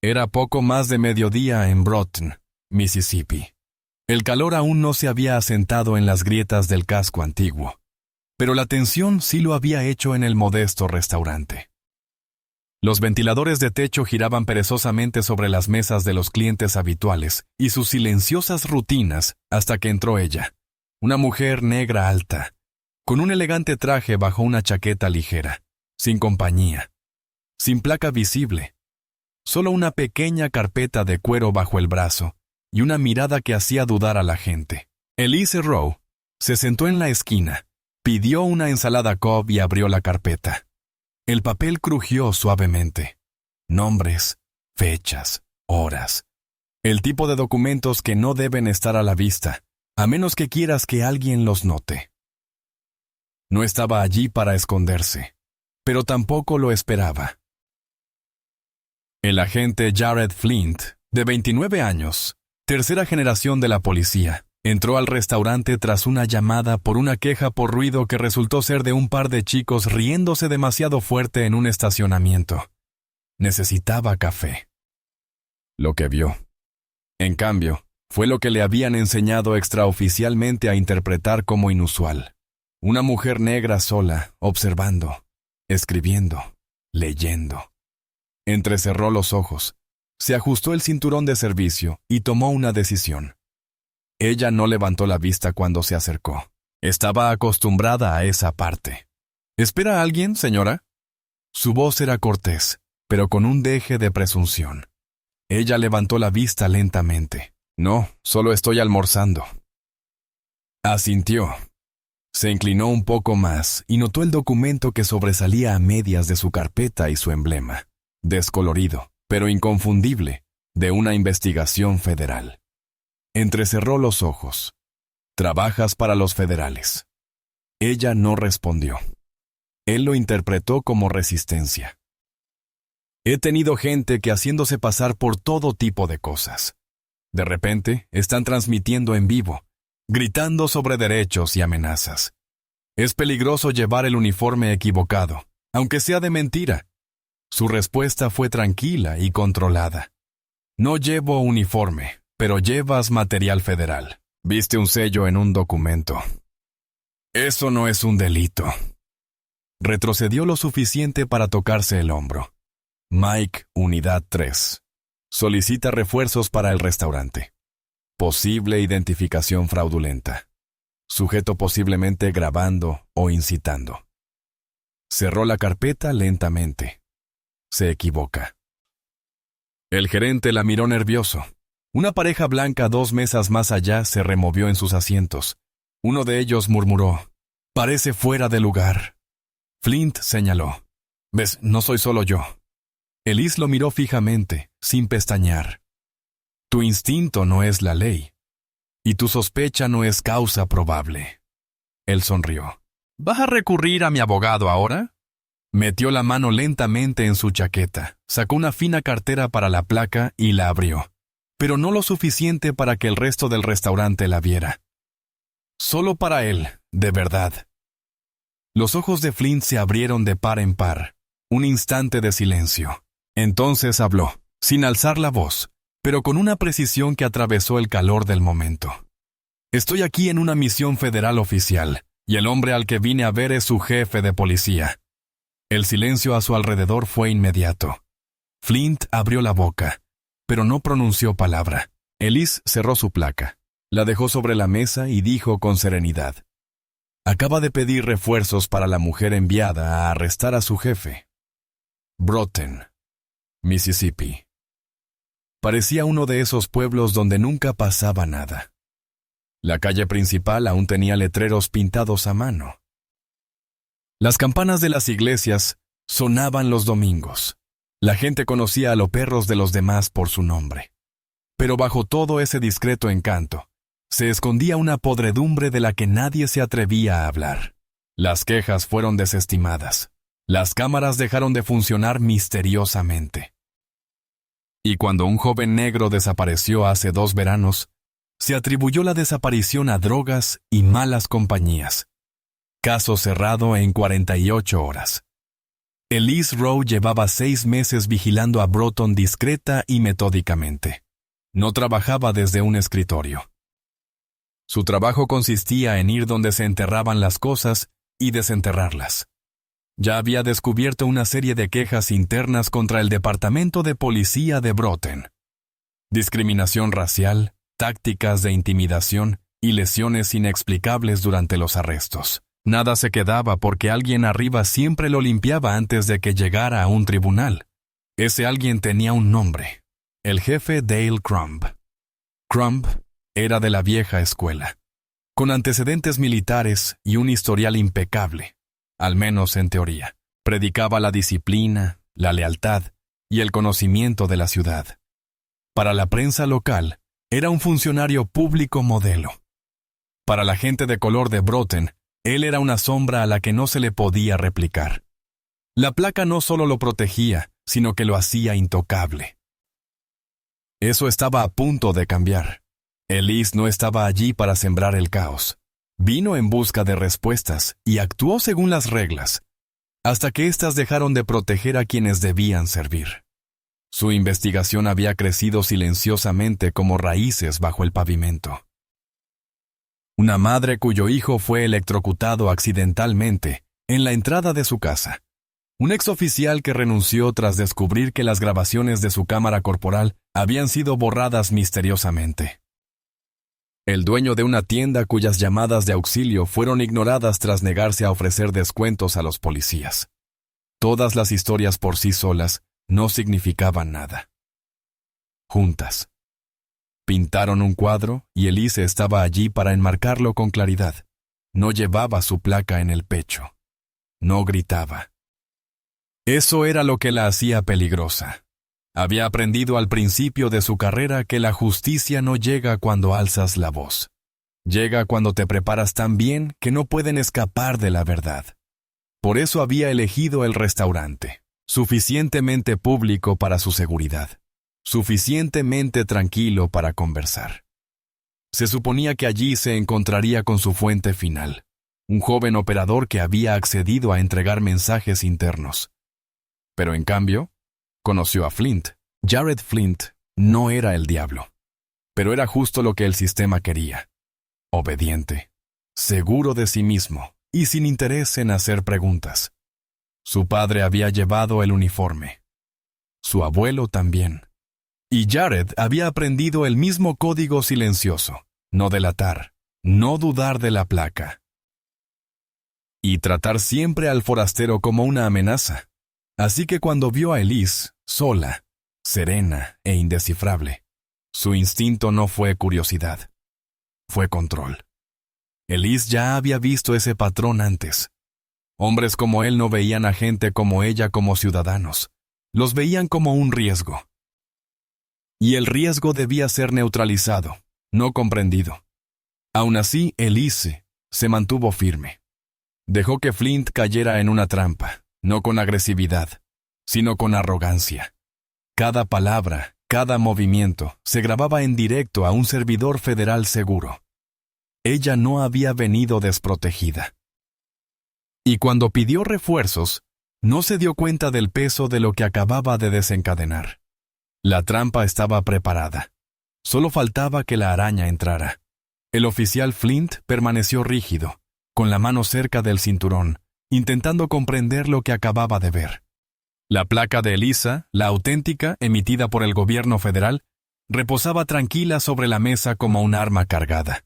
Era poco más de mediodía en Broughton, Mississippi. El calor aún no se había asentado en las grietas del casco antiguo, pero la tensión sí lo había hecho en el modesto restaurante. Los ventiladores de techo giraban perezosamente sobre las mesas de los clientes habituales y sus silenciosas rutinas hasta que entró ella, una mujer negra alta, con un elegante traje bajo una chaqueta ligera, sin compañía, sin placa visible, solo una pequeña carpeta de cuero bajo el brazo y una mirada que hacía dudar a la gente. Elise Rowe se sentó en la esquina, pidió una ensalada Cobb y abrió la carpeta. El papel crujió suavemente. Nombres, fechas, horas. El tipo de documentos que no deben estar a la vista, a menos que quieras que alguien los note. No estaba allí para esconderse, pero tampoco lo esperaba. El agente Jared Flint, de 29 años, tercera generación de la policía, entró al restaurante tras una llamada por una queja por ruido que resultó ser de un par de chicos riéndose demasiado fuerte en un estacionamiento. Necesitaba café. Lo que vio, en cambio, fue lo que le habían enseñado extraoficialmente a interpretar como inusual. Una mujer negra sola, observando, escribiendo, leyendo. Entrecerró los ojos, se ajustó el cinturón de servicio y tomó una decisión. Ella no levantó la vista cuando se acercó. Estaba acostumbrada a esa parte. ¿Espera a alguien, señora? Su voz era cortés, pero con un deje de presunción. Ella levantó la vista lentamente. No, solo estoy almorzando. Asintió. Se inclinó un poco más y notó el documento que sobresalía a medias de su carpeta y su emblema, descolorido, pero inconfundible, de una investigación federal. Entrecerró los ojos. «Trabajas para los federales». Ella no respondió. Él lo interpretó como resistencia. He tenido gente que haciéndose pasar por todo tipo de cosas. De repente, están transmitiendo en vivo, gritando sobre derechos y amenazas. Es peligroso llevar el uniforme equivocado, aunque sea de mentira. Su respuesta fue tranquila y controlada. No llevo uniforme, pero llevas material federal. Viste un sello en un documento. Eso no es un delito. Retrocedió lo suficiente para tocarse el hombro. Mike, Unidad 3. Solicita refuerzos para el restaurante. Posible identificación fraudulenta. Sujeto posiblemente grabando o incitando. Cerró la carpeta lentamente. Se equivoca. El gerente la miró nervioso. Una pareja blanca 2 mesas más allá se removió en sus asientos. Uno de ellos murmuró: «Parece fuera de lugar». Flint señaló: «Ves, no soy solo yo». Elise lo miró fijamente, sin pestañear. «Tu instinto no es la ley, y tu sospecha no es causa probable». Él sonrió. «¿Vas a recurrir a mi abogado ahora?» Metió la mano lentamente en su chaqueta, sacó una fina cartera para la placa y la abrió, pero no lo suficiente para que el resto del restaurante la viera. Solo para él, de verdad. Los ojos de Flint se abrieron de par en par. Un instante de silencio. Entonces habló, sin alzar la voz, pero con una precisión que atravesó el calor del momento. «Estoy aquí en una misión federal oficial, y el hombre al que vine a ver es su jefe de policía». El silencio a su alrededor fue inmediato. Flint abrió la boca, pero no pronunció palabra. Elise cerró su placa, la dejó sobre la mesa y dijo con serenidad: «Acaba de pedir refuerzos para la mujer enviada a arrestar a su jefe». Broughton, Mississippi. Parecía uno de esos pueblos donde nunca pasaba nada. La calle principal aún tenía letreros pintados a mano. Las campanas de las iglesias sonaban los domingos. La gente conocía a los perros de los demás por su nombre. Pero bajo todo ese discreto encanto, se escondía una podredumbre de la que nadie se atrevía a hablar. Las quejas fueron desestimadas. Las cámaras dejaron de funcionar misteriosamente. Y cuando un joven negro desapareció hace 2 veranos, se atribuyó la desaparición a drogas y malas compañías. Caso cerrado en 48 horas. Elise Rowe llevaba 6 meses vigilando a Broughton discreta y metódicamente. No trabajaba desde un escritorio. Su trabajo consistía en ir donde se enterraban las cosas y desenterrarlas. Ya había descubierto una serie de quejas internas contra el Departamento de Policía de Broughton. Discriminación racial, tácticas de intimidación y lesiones inexplicables durante los arrestos. Nada se quedaba porque alguien arriba siempre lo limpiaba antes de que llegara a un tribunal. Ese alguien tenía un nombre: el jefe Dale Crumb. Crumb era de la vieja escuela, con antecedentes militares y un historial impecable, al menos en teoría. Predicaba la disciplina, la lealtad y el conocimiento de la ciudad. Para la prensa local, era un funcionario público modelo. Para la gente de color de Broughton, él era una sombra a la que no se le podía replicar. La placa no solo lo protegía, sino que lo hacía intocable. Eso estaba a punto de cambiar. Elise no estaba allí para sembrar el caos. Vino en busca de respuestas y actuó según las reglas, hasta que éstas dejaron de proteger a quienes debían servir. Su investigación había crecido silenciosamente como raíces bajo el pavimento. Una madre cuyo hijo fue electrocutado accidentalmente en la entrada de su casa. Un exoficial que renunció tras descubrir que las grabaciones de su cámara corporal habían sido borradas misteriosamente. El dueño de una tienda cuyas llamadas de auxilio fueron ignoradas tras negarse a ofrecer descuentos a los policías. Todas las historias por sí solas no significaban nada. Juntas. Pintaron un cuadro y Elise estaba allí para enmarcarlo con claridad. No llevaba su placa en el pecho. No gritaba. Eso era lo que la hacía peligrosa. Había aprendido al principio de su carrera que la justicia no llega cuando alzas la voz. Llega cuando te preparas tan bien que no pueden escapar de la verdad. Por eso había elegido el restaurante, suficientemente público para su seguridad, suficientemente tranquilo para conversar. Se suponía que allí se encontraría con su fuente final, un joven operador que había accedido a entregar mensajes internos. Pero en cambio, conoció a Flint. Jared Flint no era el diablo, pero era justo lo que el sistema quería. Obediente, seguro de sí mismo y sin interés en hacer preguntas. Su padre había llevado el uniforme. Su abuelo también. Y Jared había aprendido el mismo código silencioso: no delatar, no dudar de la placa. Y tratar siempre al forastero como una amenaza. Así que cuando vio a Elise, sola, serena e indescifrable, su instinto no fue curiosidad, fue control. Elise ya había visto ese patrón antes. Hombres como él no veían a gente como ella como ciudadanos, los veían como un riesgo. Y el riesgo debía ser neutralizado, no comprendido. Aún así, Elise se mantuvo firme. Dejó que Flint cayera en una trampa. No con agresividad, sino con arrogancia. Cada palabra, cada movimiento, se grababa en directo a un servidor federal seguro. Ella no había venido desprotegida. Y cuando pidió refuerzos, no se dio cuenta del peso de lo que acababa de desencadenar. La trampa estaba preparada. Solo faltaba que la araña entrara. El oficial Flint permaneció rígido, con la mano cerca del cinturón, intentando comprender lo que acababa de ver. La placa de Elisa, la auténtica, emitida por el gobierno federal, reposaba tranquila sobre la mesa como un arma cargada.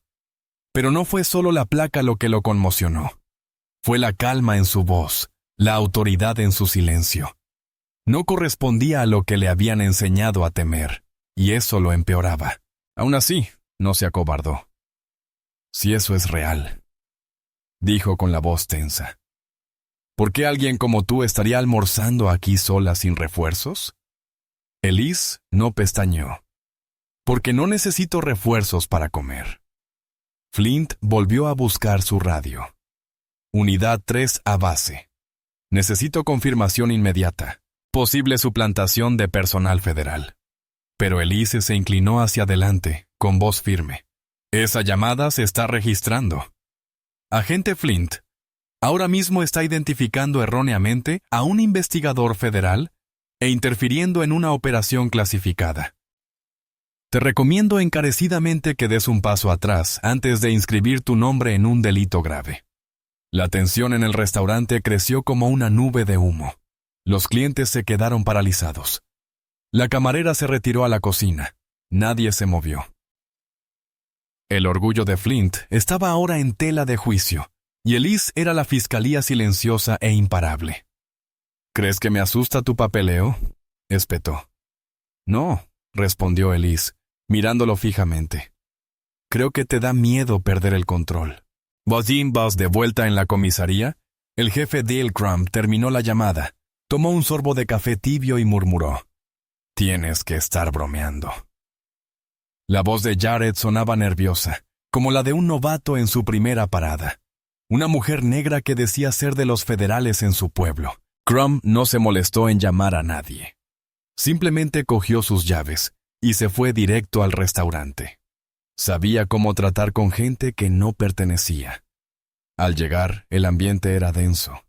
Pero no fue solo la placa lo que lo conmocionó. Fue la calma en su voz, la autoridad en su silencio. No correspondía a lo que le habían enseñado a temer, y eso lo empeoraba. Aún así, no se acobardó. Si eso es real, dijo con la voz tensa. ¿Por qué alguien como tú estaría almorzando aquí sola sin refuerzos? Elise no pestañeó. Porque no necesito refuerzos para comer. Flint volvió a buscar su radio. Unidad 3 a base. Necesito confirmación inmediata. Posible suplantación de personal federal. Pero Elise se inclinó hacia adelante, con voz firme. Esa llamada se está registrando. Agente Flint, Ahora mismo está identificando erróneamente a un investigador federal e interfiriendo en una operación clasificada. Te recomiendo encarecidamente que des un paso atrás antes de inscribir tu nombre en un delito grave. La tensión en el restaurante creció como una nube de humo. Los clientes se quedaron paralizados. La camarera se retiró a la cocina. Nadie se movió. El orgullo de Flint estaba ahora en tela de juicio, y Elise era la fiscalía silenciosa e imparable. ¿Crees que me asusta tu papeleo?, espetó. No, respondió Elise, mirándolo fijamente. Creo que te da miedo perder el control. ¿Vas de vuelta en la comisaría? El jefe Dale Crumb terminó la llamada, tomó un sorbo de café tibio y murmuró: Tienes que estar bromeando. La voz de Jared sonaba nerviosa, como la de un novato en su primera parada. Una mujer negra que decía ser de los federales en su pueblo. Crumb no se molestó en llamar a nadie. Simplemente cogió sus llaves y se fue directo al restaurante. Sabía cómo tratar con gente que no pertenecía. Al llegar, el ambiente era denso.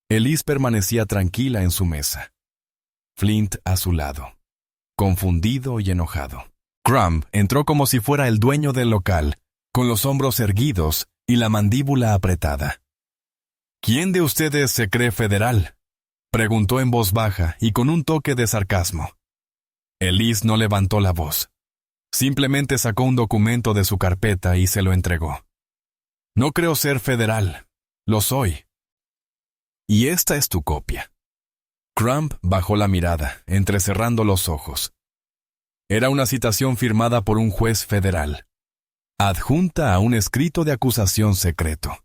Elise permanecía tranquila en su mesa. Flint a su lado, confundido y enojado. Crumb entró como si fuera el dueño del local, con los hombros erguidos y la mandíbula apretada. ¿Quién de ustedes se cree federal?, preguntó en voz baja y con un toque de sarcasmo. Elise no levantó la voz. Simplemente sacó un documento de su carpeta y se lo entregó. No creo ser federal. Lo soy. Y esta es tu copia. Crumb bajó la mirada, entrecerrando los ojos. Era una citación firmada por un juez federal, adjunta a un escrito de acusación secreto.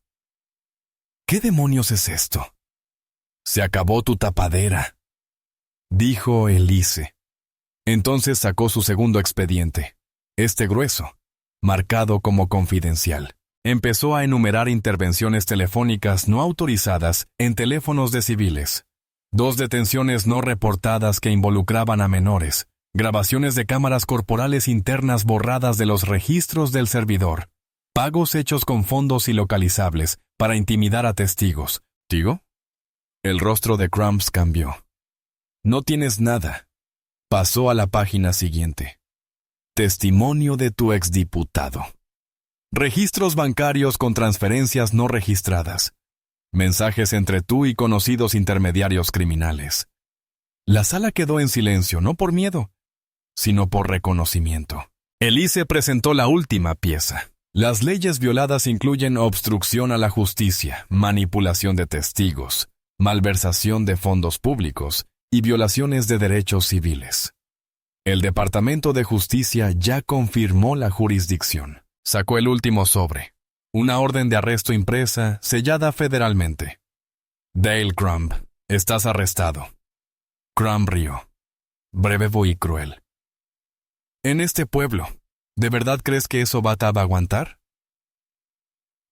¿Qué demonios es esto? Se acabó tu tapadera, dijo Elise. Entonces sacó su segundo expediente, grueso, marcado como confidencial. Empezó a enumerar intervenciones telefónicas no autorizadas en teléfonos de civiles, 2 detenciones no reportadas que involucraban a menores, grabaciones de cámaras corporales internas borradas de los registros del servidor, pagos hechos con fondos ilocalizables para intimidar a testigos. ¿Digo? El rostro de Crumb cambió. No tienes nada. Pasó a la página siguiente. Testimonio de tu exdiputado. Registros bancarios con transferencias no registradas. Mensajes entre tú y conocidos intermediarios criminales. La sala quedó en silencio, no por miedo, sino por reconocimiento. Elise presentó la última pieza. Las leyes violadas incluyen obstrucción a la justicia, manipulación de testigos, malversación de fondos públicos y violaciones de derechos civiles. El Departamento de Justicia ya confirmó la jurisdicción. Sacó el último sobre. Una orden de arresto impresa, sellada federalmente. Dale Crumb, estás arrestado. Crumb rió. Breve y cruel. En este pueblo, ¿de verdad crees que eso va a aguantar?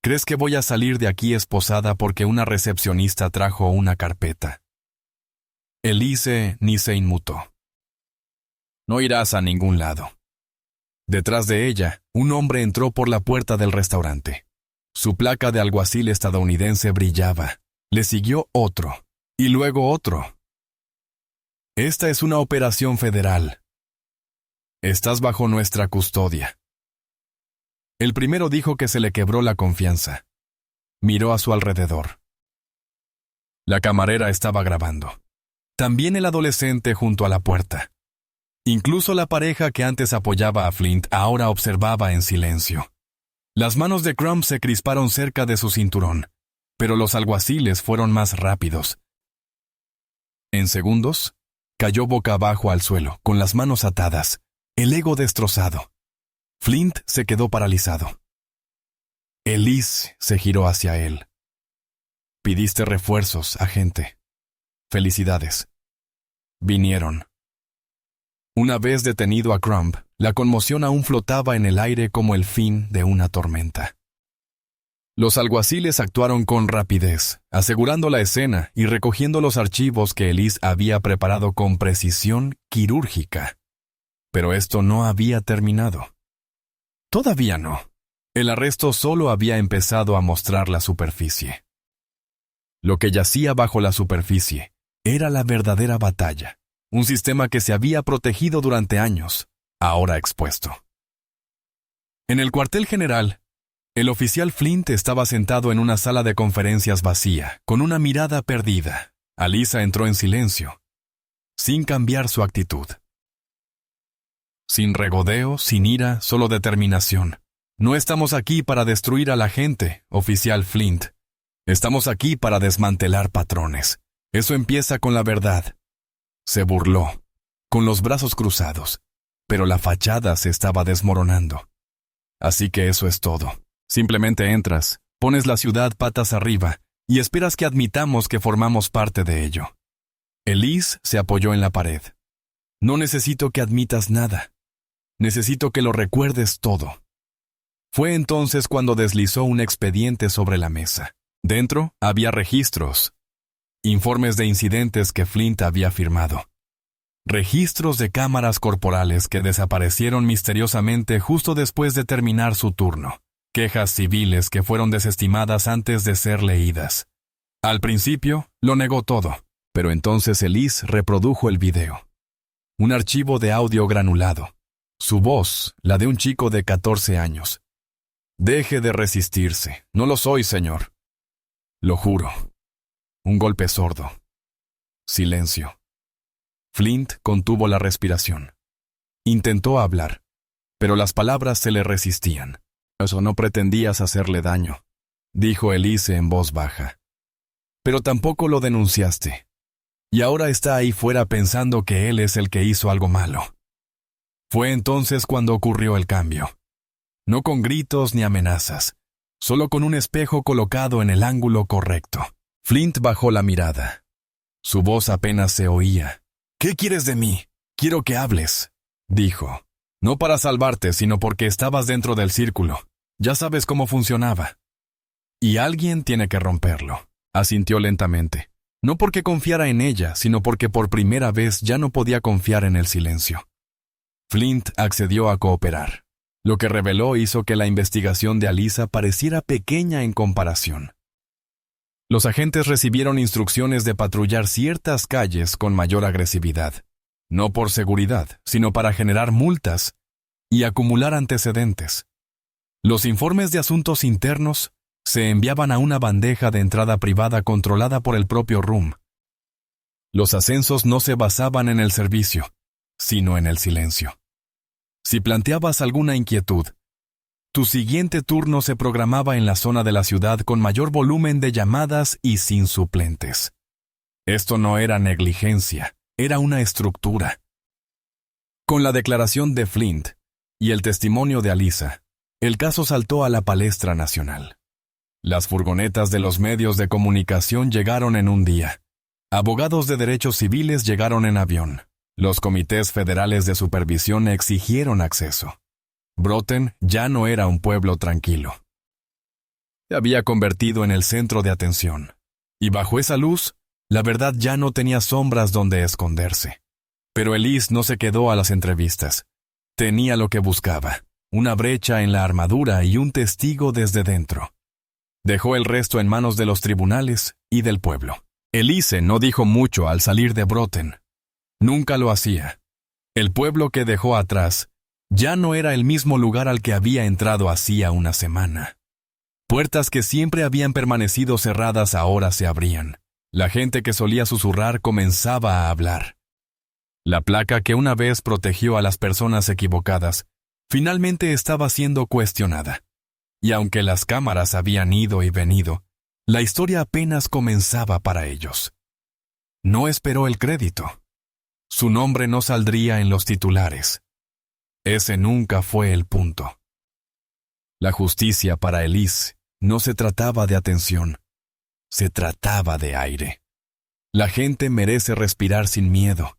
¿Crees que voy a salir de aquí esposada porque una recepcionista trajo una carpeta? Elise ni se inmutó. No irás a ningún lado. Detrás de ella, un hombre entró por la puerta del restaurante. Su placa de alguacil estadounidense brillaba. Le siguió otro, y luego otro. Esta es una operación federal. Estás bajo nuestra custodia. El primero dijo que se le quebró la confianza. Miró a su alrededor. La camarera estaba grabando. También el adolescente junto a la puerta. Incluso la pareja que antes apoyaba a Flint ahora observaba en silencio. Las manos de Crumb se crisparon cerca de su cinturón, pero los alguaciles fueron más rápidos. En segundos, cayó boca abajo al suelo, con las manos atadas, el ego destrozado. Flint se quedó paralizado. Elise se giró hacia él. Pidiste refuerzos, agente. Felicidades. Vinieron. Una vez detenido a Crumb, la conmoción aún flotaba en el aire como el fin de una tormenta. Los alguaciles actuaron con rapidez, asegurando la escena y recogiendo los archivos que Elise había preparado con precisión quirúrgica. Pero esto no había terminado. Todavía no. El arresto solo había empezado a mostrar la superficie. Lo que yacía bajo la superficie era la verdadera batalla, un sistema que se había protegido durante años, ahora expuesto. En el cuartel general, el oficial Flint estaba sentado en una sala de conferencias vacía, con una mirada perdida. Alyssa entró en silencio, sin cambiar su actitud. Sin regodeo, sin ira, solo determinación. No estamos aquí para destruir a la gente, oficial Flint. Estamos aquí para desmantelar patrones. Eso empieza con la verdad. Se burló, con los brazos cruzados, pero la fachada se estaba desmoronando. Así que eso es todo. Simplemente entras, pones la ciudad patas arriba y esperas que admitamos que formamos parte de ello. Elise se apoyó en la pared. No necesito que admitas nada. Necesito que lo recuerdes todo. Fue entonces cuando deslizó un expediente sobre la mesa. Dentro había registros, informes de incidentes que Flint había firmado. Registros de cámaras corporales que desaparecieron misteriosamente justo después de terminar su turno. Quejas civiles que fueron desestimadas antes de ser leídas. Al principio, lo negó todo, pero entonces Elise reprodujo el video. Un archivo de audio granulado. Su voz, la de un chico de 14 años. Deje de resistirse. No lo soy, señor. Lo juro. Un golpe sordo. Silencio. Flint contuvo la respiración. Intentó hablar, pero las palabras se le resistían. Eso no pretendías hacerle daño, dijo Elise en voz baja. Pero tampoco lo denunciaste. Y ahora está ahí fuera pensando que él es el que hizo algo malo. Fue entonces cuando ocurrió el cambio. No con gritos ni amenazas, solo con un espejo colocado en el ángulo correcto. Flint bajó la mirada. Su voz apenas se oía. «¿Qué quieres de mí? Quiero que hables», dijo. No para salvarte, sino porque estabas dentro del círculo. Ya sabes cómo funcionaba. Y alguien tiene que romperlo, asintió lentamente. No porque confiara en ella, sino porque por primera vez ya no podía confiar en el silencio. Flint accedió a cooperar. Lo que reveló hizo que la investigación de Alyssa pareciera pequeña en comparación. Los agentes recibieron instrucciones de patrullar ciertas calles con mayor agresividad. No por seguridad, sino para generar multas y acumular antecedentes. Los informes de asuntos internos se enviaban a una bandeja de entrada privada controlada por el propio RUM. Los ascensos no se basaban en el servicio, sino en el silencio. Si planteabas alguna inquietud, tu siguiente turno se programaba en la zona de la ciudad con mayor volumen de llamadas y sin suplentes. Esto no era negligencia, era una estructura. Con la declaración de Flint y el testimonio de Alyssa, el caso saltó a la palestra nacional. Las furgonetas de los medios de comunicación llegaron en un día. Abogados de derechos civiles llegaron en avión. Los comités federales de supervisión exigieron acceso. Broughton ya no era un pueblo tranquilo. Se había convertido en el centro de atención. Y bajo esa luz, la verdad ya no tenía sombras donde esconderse. Pero Elise no se quedó a las entrevistas. Tenía lo que buscaba, una brecha en la armadura y un testigo desde dentro. Dejó el resto en manos de los tribunales y del pueblo. Elise no dijo mucho al salir de Broughton. Nunca lo hacía. El pueblo que dejó atrás ya no era el mismo lugar al que había entrado hacía una semana. Puertas que siempre habían permanecido cerradas ahora se abrían. La gente que solía susurrar comenzaba a hablar. La placa que una vez protegió a las personas equivocadas, finalmente estaba siendo cuestionada. Y aunque las cámaras habían ido y venido, la historia apenas comenzaba para ellos. No esperó el crédito. Su nombre no saldría en los titulares. Ese nunca fue el punto. La justicia para Elise no se trataba de atención, se trataba de aire. La gente merece respirar sin miedo.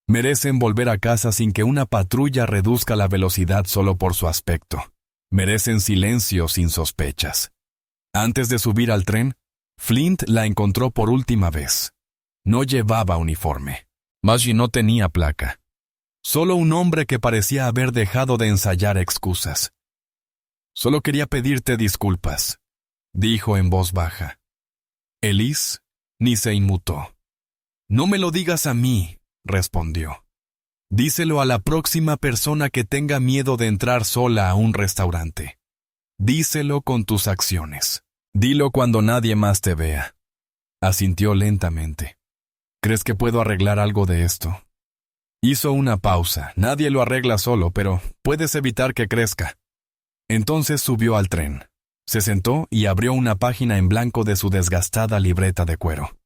Merecen volver a casa sin que una patrulla reduzca la velocidad solo por su aspecto. Merecen silencio sin sospechas. Antes de subir al tren, Flint la encontró por última vez. No llevaba uniforme. Maggie no tenía placa. Solo un hombre que parecía haber dejado de ensayar excusas. Solo quería pedirte disculpas, dijo en voz baja. Elise ni se inmutó. «No me lo digas a mí», respondió. «Díselo a la próxima persona que tenga miedo de entrar sola a un restaurante. Díselo con tus acciones. Dilo cuando nadie más te vea». Asintió lentamente. «¿Crees que puedo arreglar algo de esto?» Hizo una pausa. Nadie lo arregla solo, pero puedes evitar que crezca. Entonces subió al tren. Se sentó y abrió una página en blanco de su desgastada libreta de cuero.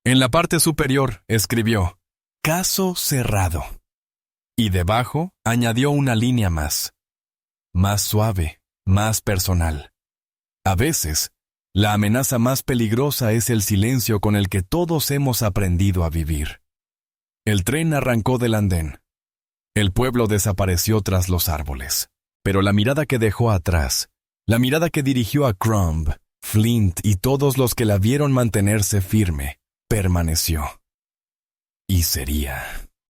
En la parte superior escribió «Caso cerrado». Y debajo añadió una línea más suave, más personal. A veces, la amenaza más peligrosa es el silencio con el que todos hemos aprendido a vivir. El tren arrancó del andén. El pueblo desapareció tras los árboles. Pero la mirada que dejó atrás, la mirada que dirigió a Crumb, Flint y todos los que la vieron mantenerse firme, permaneció. Y sería